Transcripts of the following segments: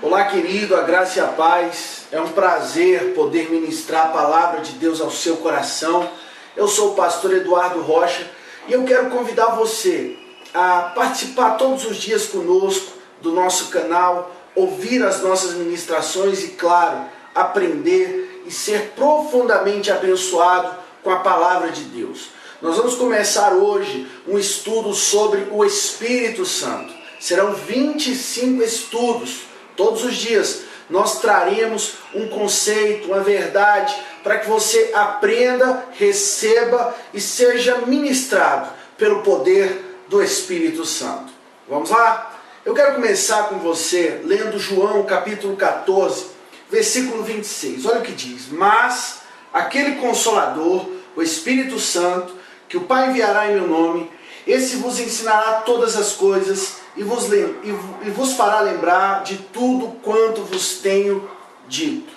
Olá, querido, a graça e a paz. É um prazer poder ministrar a palavra de Deus ao seu coração. Eu sou o pastor Eduardo Rocha e eu quero convidar você a participar todos os dias conosco do nosso canal, ouvir as nossas ministrações e, claro, aprender e ser profundamente abençoado com a palavra de Deus. Nós vamos começar hoje um estudo sobre o Espírito Santo. Serão 25 estudos. Todos os dias nós traremos um conceito, uma verdade, para que você aprenda, receba e seja ministrado pelo poder do Espírito Santo. Vamos lá? Eu quero começar com você lendo João capítulo 14, versículo 26. Olha o que diz: Mas aquele Consolador, o Espírito Santo, que o Pai enviará em meu nome, esse vos ensinará todas as coisas e vos fará lembrar de tudo quanto vos tenho dito.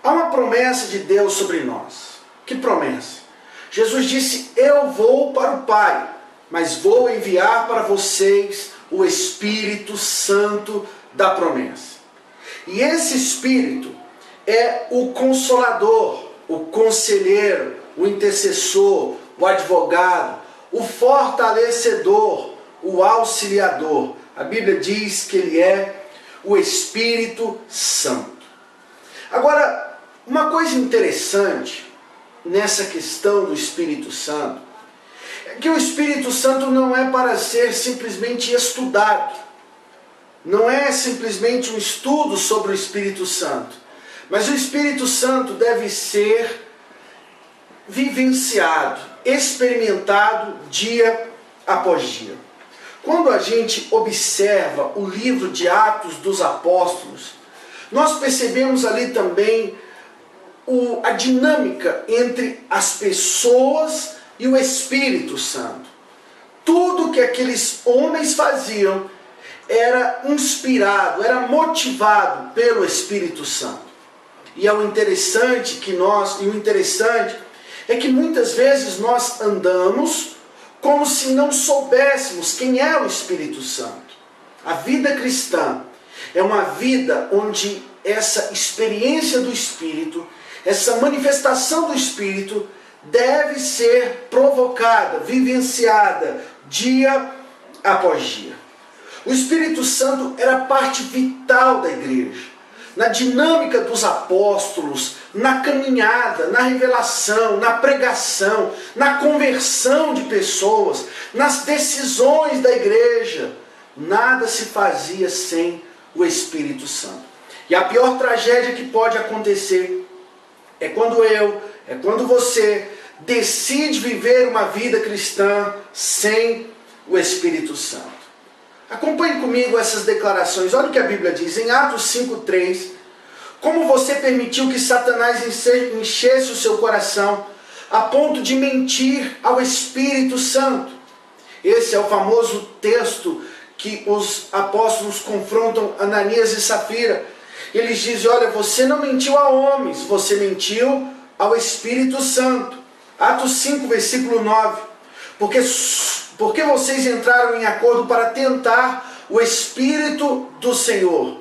Há uma promessa de Deus sobre nós. Que promessa? Jesus disse: eu vou para o Pai, mas vou enviar para vocês o Espírito Santo da promessa. E esse Espírito é o Consolador, o Conselheiro, o Intercessor, o Advogado, o Fortalecedor, o Auxiliador. A Bíblia diz que ele é o Espírito Santo. Agora, uma coisa interessante nessa questão do Espírito Santo é que o Espírito Santo não é para ser simplesmente estudado. Não é simplesmente um estudo sobre o Espírito Santo. Mas o Espírito Santo deve ser vivenciado, experimentado dia após dia. Quando a gente observa o livro de Atos dos Apóstolos, nós percebemos ali também a dinâmica entre as pessoas e o Espírito Santo. Tudo que aqueles homens faziam era inspirado, era motivado pelo Espírito Santo. E o interessante é que muitas vezes nós andamos como se não soubéssemos quem é o Espírito Santo. A vida cristã é uma vida onde essa experiência do Espírito, essa manifestação do Espírito deve ser provocada, vivenciada dia após dia. O Espírito Santo era parte vital da igreja, na dinâmica dos apóstolos, na caminhada, na revelação, na pregação, na conversão de pessoas, nas decisões da igreja. Nada se fazia sem o Espírito Santo. E a pior tragédia que pode acontecer é quando você decide viver uma vida cristã sem o Espírito Santo. Acompanhe comigo essas declarações. Olha o que a Bíblia diz em Atos 5:3. Como você permitiu que Satanás enchesse o seu coração a ponto de mentir ao Espírito Santo? Esse é o famoso texto que os apóstolos confrontam Ananias e Safira. Eles dizem: olha, você não mentiu a homens, você mentiu ao Espírito Santo. Atos 5, versículo 9. Porque vocês entraram em acordo para tentar o Espírito do Senhor.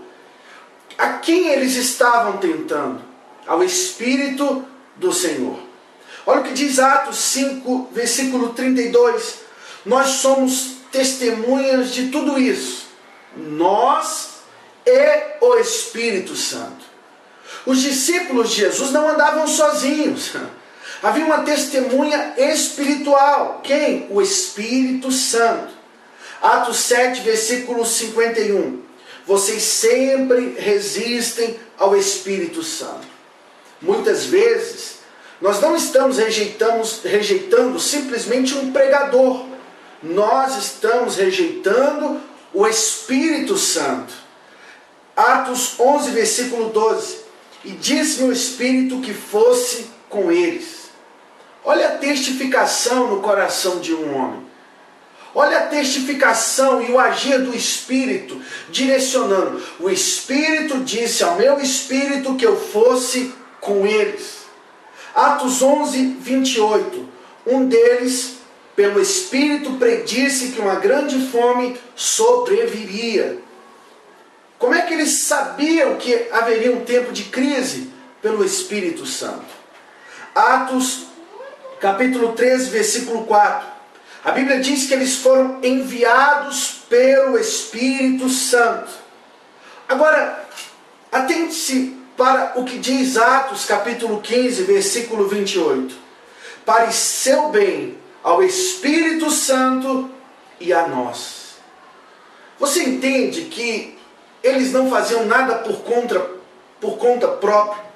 A quem eles estavam tentando? Ao Espírito do Senhor. Olha o que diz Atos 5, versículo 32. Nós somos testemunhas de tudo isso. Nós e o Espírito Santo. Os discípulos de Jesus não andavam sozinhos. Havia uma testemunha espiritual. Quem? O Espírito Santo. Atos 7, versículo 51. Vocês sempre resistem ao Espírito Santo. Muitas vezes, nós não estamos rejeitando simplesmente um pregador. Nós estamos rejeitando o Espírito Santo. Atos 11, versículo 12. E disse-me o Espírito que fosse com eles. Olha a testificação no coração de um homem. Olha a testificação e o agir do Espírito direcionando. O Espírito disse ao meu Espírito que eu fosse com eles. Atos 11, 28. Um deles, pelo Espírito, predisse que uma grande fome sobreviria. Como é que eles sabiam que haveria um tempo de crise? Pelo Espírito Santo. Atos, capítulo 13, versículo 4. A Bíblia diz que eles foram enviados pelo Espírito Santo. Agora, atente-se para o que diz Atos, capítulo 15, versículo 28. Pareceu bem ao Espírito Santo e a nós. Você entende que eles não faziam nada por conta própria?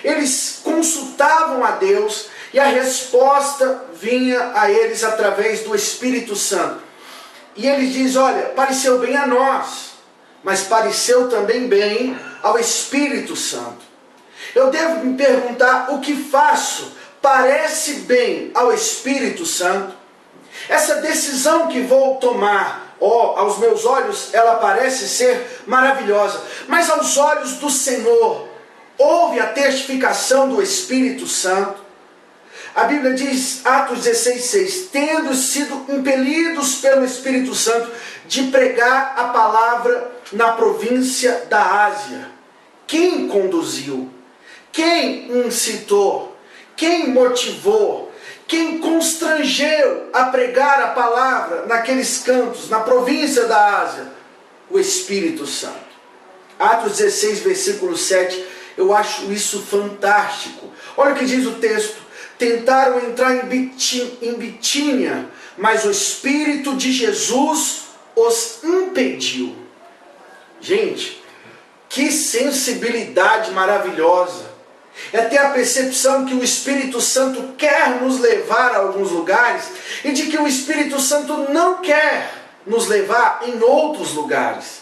Eles consultavam a Deus e a resposta vinha a eles através do Espírito Santo. E ele diz, olha, pareceu bem a nós, mas pareceu também bem ao Espírito Santo. Eu devo me perguntar, o que faço parece bem ao Espírito Santo? Essa decisão que vou tomar, aos meus olhos, ela parece ser maravilhosa, mas aos olhos do Senhor, houve a testificação do Espírito Santo. A Bíblia diz, Atos 16:6, tendo sido impelidos pelo Espírito Santo de pregar a palavra na província da Ásia. Quem conduziu? Quem incitou? Quem motivou? Quem constrangeu a pregar a palavra naqueles cantos, na província da Ásia? O Espírito Santo. Atos 16, versículo 7, eu acho isso fantástico. Olha o que diz o texto. Tentaram entrar em Bitínia, mas o Espírito de Jesus os impediu. Gente, que sensibilidade maravilhosa. É ter a percepção que o Espírito Santo quer nos levar a alguns lugares e de que o Espírito Santo não quer nos levar em outros lugares.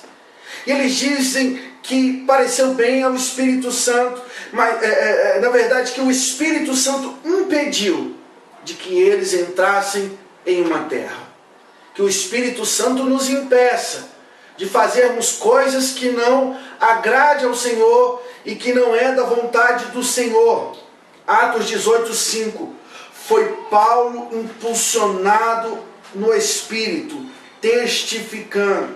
E eles dizem que pareceu bem ao Espírito Santo, mas na verdade que o Espírito Santo impediu de que eles entrassem em uma terra. Que o Espírito Santo nos impeça de fazermos coisas que não agrade ao Senhor e que não é da vontade do Senhor. Atos 18:5. Foi Paulo impulsionado no Espírito, testificando.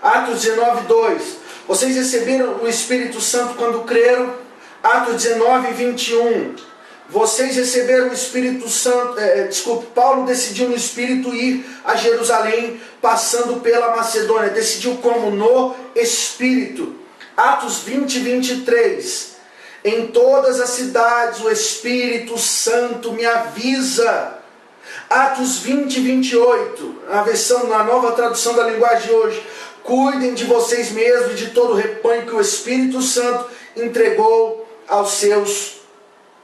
Atos 19:2. Vocês receberam o Espírito Santo quando creram? Atos 19:21. Vocês receberam o Espírito Santo, Paulo decidiu no Espírito ir a Jerusalém, passando pela Macedônia. Decidiu como? No Espírito. Atos 20:23. Em todas as cidades o Espírito Santo me avisa. Atos 20:28. Na nova tradução da linguagem de hoje. Cuidem de vocês mesmos e de todo o rebanho que o Espírito Santo entregou aos seus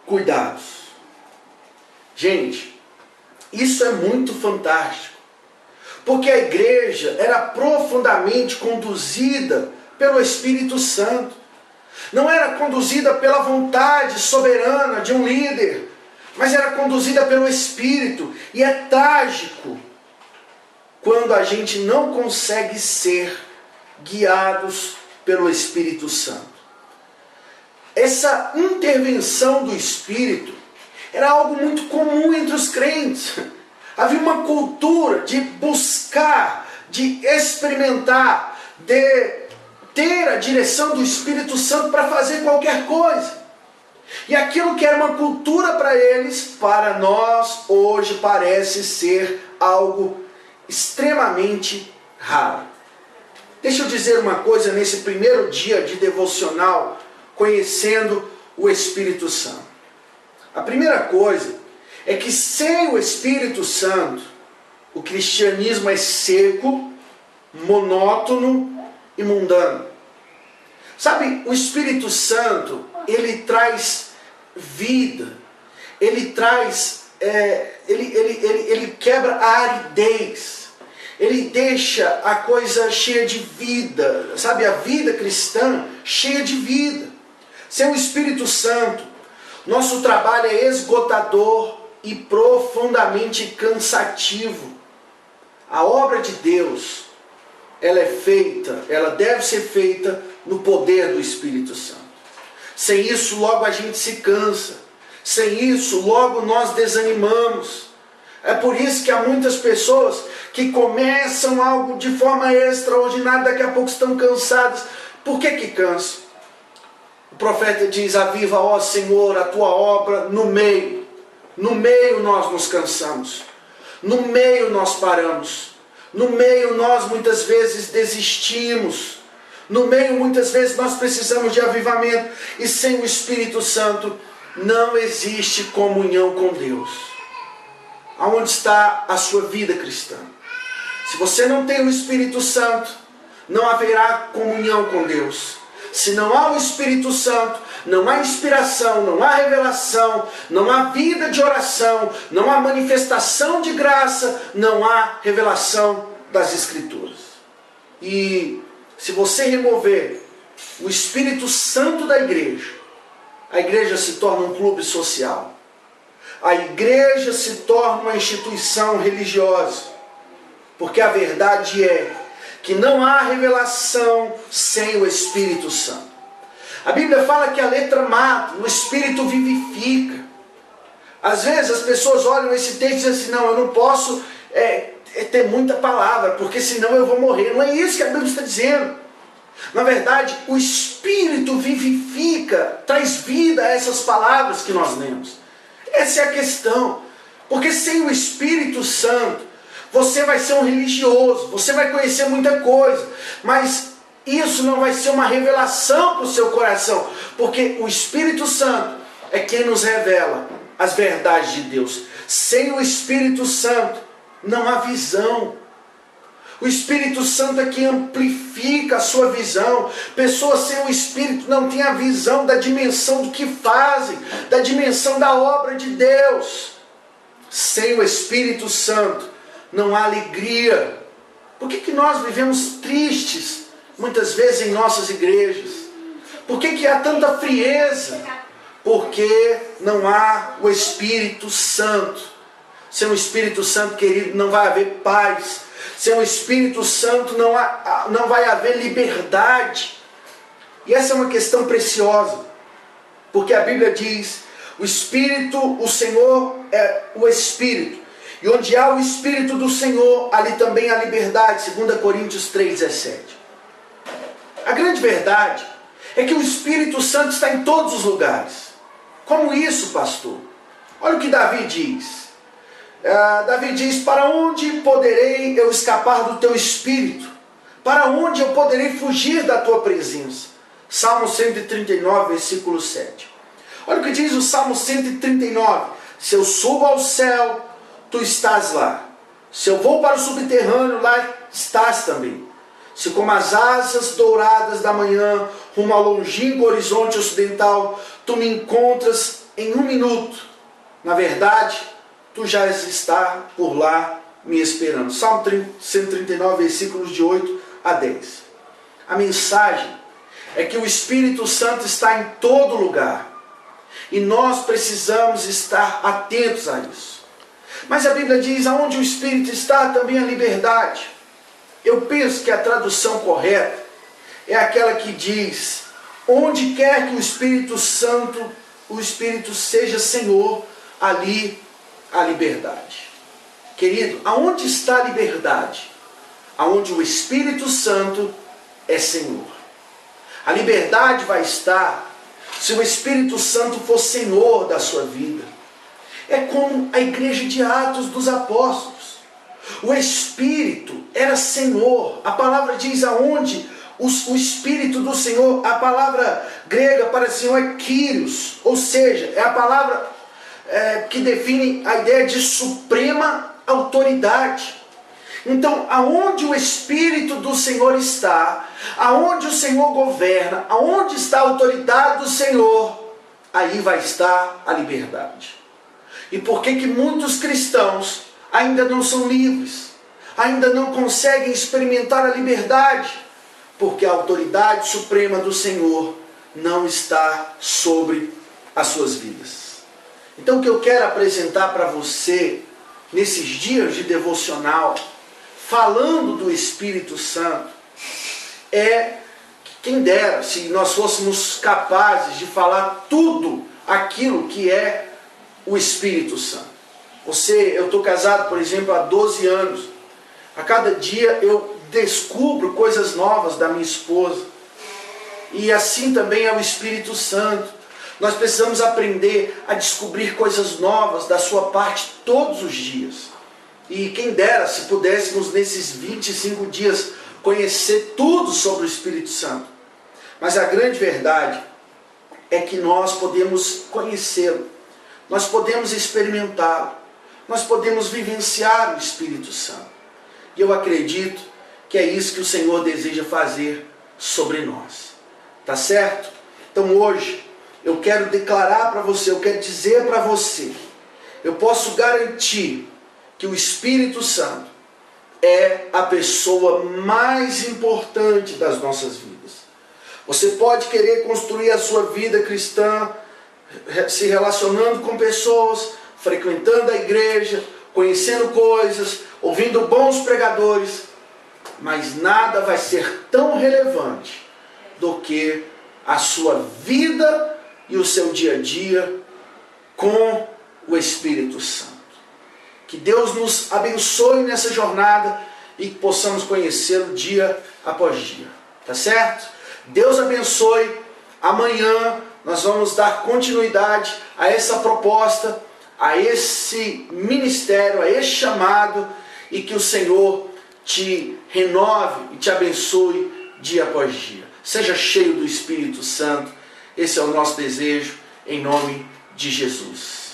cuidados. Gente, isso é muito fantástico, porque a igreja era profundamente conduzida pelo Espírito Santo. Não era conduzida pela vontade soberana de um líder, mas era conduzida pelo Espírito. E é trágico quando a gente não consegue ser guiados pelo Espírito Santo. Essa intervenção do Espírito era algo muito comum entre os crentes. Havia uma cultura de buscar, de experimentar, de ter a direção do Espírito Santo para fazer qualquer coisa. E aquilo que era uma cultura para eles, para nós hoje parece ser algo extremamente raro. Deixa eu dizer uma coisa nesse primeiro dia de devocional, conhecendo o Espírito Santo. A primeira coisa é que sem o Espírito Santo, o cristianismo é seco, monótono e mundano. Sabe, o Espírito Santo, ele traz vida, ele traz, ele quebra a aridez, ele deixa a coisa cheia de vida, sabe, a vida cristã cheia de vida. Sem o Espírito Santo, nosso trabalho é esgotador e profundamente cansativo. A obra de Deus, ela deve ser feita no poder do Espírito Santo. Sem isso, logo a gente se cansa. Sem isso, logo nós desanimamos. É por isso que há muitas pessoas que começam algo de forma extraordinária, daqui a pouco estão cansadas. Por que cansa? O profeta diz: aviva, ó Senhor, a tua obra no meio. No meio nós nos cansamos. No meio nós paramos. No meio nós muitas vezes desistimos. No meio muitas vezes nós precisamos de avivamento. E sem o Espírito Santo não existe comunhão com Deus. Aonde está a sua vida cristã? Se você não tem o Espírito Santo, não haverá comunhão com Deus. Se não há o Espírito Santo, não há inspiração, não há revelação, não há vida de oração, não há manifestação de graça, não há revelação das Escrituras. E se você remover o Espírito Santo da igreja, a igreja se torna um clube social. A igreja se torna uma instituição religiosa. Porque a verdade é que não há revelação sem o Espírito Santo. A Bíblia fala que a letra mata, o Espírito vivifica. Às vezes as pessoas olham esse texto e dizem assim: não, eu não posso ter muita palavra, porque senão eu vou morrer. Não é isso que a Bíblia está dizendo. Na verdade, o Espírito vivifica, traz vida a essas palavras que nós lemos. Essa é a questão. Porque sem o Espírito Santo, você vai ser um religioso, você vai conhecer muita coisa, mas isso não vai ser uma revelação para o seu coração, porque o Espírito Santo é quem nos revela as verdades de Deus. Sem o Espírito Santo, não há visão. O Espírito Santo é quem amplifica a sua visão. Pessoas sem o Espírito não têm a visão da dimensão do que fazem, da dimensão da obra de Deus. Sem o Espírito Santo, não há alegria. Por que nós vivemos tristes, muitas vezes, em nossas igrejas? Por que há tanta frieza? Porque não há o Espírito Santo. Sem o Espírito Santo, querido, não vai haver paz. Sem o Espírito Santo não vai haver liberdade. E essa é uma questão preciosa. Porque a Bíblia diz: o Espírito, o Senhor é o Espírito. E onde há o Espírito do Senhor, ali também há liberdade. 2 Coríntios 3,17. A grande verdade é que o Espírito Santo está em todos os lugares. Como isso, pastor? Olha o que Davi diz. Davi diz: para onde poderei eu escapar do teu Espírito? Para onde eu poderei fugir da tua presença? Salmo 139, versículo 7. Olha o que diz o Salmo 139. Se eu subo ao céu, tu estás lá. Se eu vou para o subterrâneo, lá estás também. Se como as asas douradas da manhã, rumo ao longínquo horizonte ocidental, tu me encontras em um minuto. Na verdade, tu já estás por lá me esperando. Salmo 139, versículos de 8 a 10. A mensagem é que o Espírito Santo está em todo lugar. E nós precisamos estar atentos a isso. Mas a Bíblia diz: aonde o Espírito está, também a liberdade. Eu penso que a tradução correta é aquela que diz: onde quer que o Espírito Santo, o Espírito seja Senhor, ali a liberdade. Querido, aonde está a liberdade? Aonde o Espírito Santo é Senhor. A liberdade vai estar se o Espírito Santo for Senhor da sua vida. É como a igreja de Atos dos Apóstolos. O Espírito era Senhor. A palavra diz aonde o Espírito do Senhor, a palavra grega para Senhor é Kyrios, ou seja, é a palavra que define a ideia de suprema autoridade. Então, aonde o Espírito do Senhor está, aonde o Senhor governa, aonde está a autoridade do Senhor, aí vai estar a liberdade. E por que muitos cristãos ainda não são livres? Ainda não conseguem experimentar a liberdade? Porque a autoridade suprema do Senhor não está sobre as suas vidas. Então o que eu quero apresentar para você, nesses dias de devocional, falando do Espírito Santo, é, quem dera, se nós fôssemos capazes de falar tudo aquilo que é o Espírito Santo. Eu estou casado, por exemplo, há 12 anos. A cada dia eu descubro coisas novas da minha esposa. E assim também é o Espírito Santo. Nós precisamos aprender a descobrir coisas novas da sua parte todos os dias. E quem dera se pudéssemos nesses 25 dias conhecer tudo sobre o Espírito Santo. Mas a grande verdade é que nós podemos conhecê-lo, nós podemos experimentá-lo, nós podemos vivenciar o Espírito Santo. E eu acredito que é isso que o Senhor deseja fazer sobre nós. Tá certo? Então hoje eu quero declarar para você, eu quero dizer para você, eu posso garantir que o Espírito Santo é a pessoa mais importante das nossas vidas. Você pode querer construir a sua vida cristã se relacionando com pessoas, frequentando a igreja, conhecendo coisas, ouvindo bons pregadores, mas nada vai ser tão relevante do que a sua vida e o seu dia a dia com o Espírito Santo. Que Deus nos abençoe nessa jornada e que possamos conhecê-lo dia após dia. Tá certo? Deus abençoe. Amanhã nós vamos dar continuidade a essa proposta, a esse ministério, a esse chamado, e que o Senhor te renove e te abençoe dia após dia. Seja cheio do Espírito Santo. Esse é o nosso desejo, em nome de Jesus.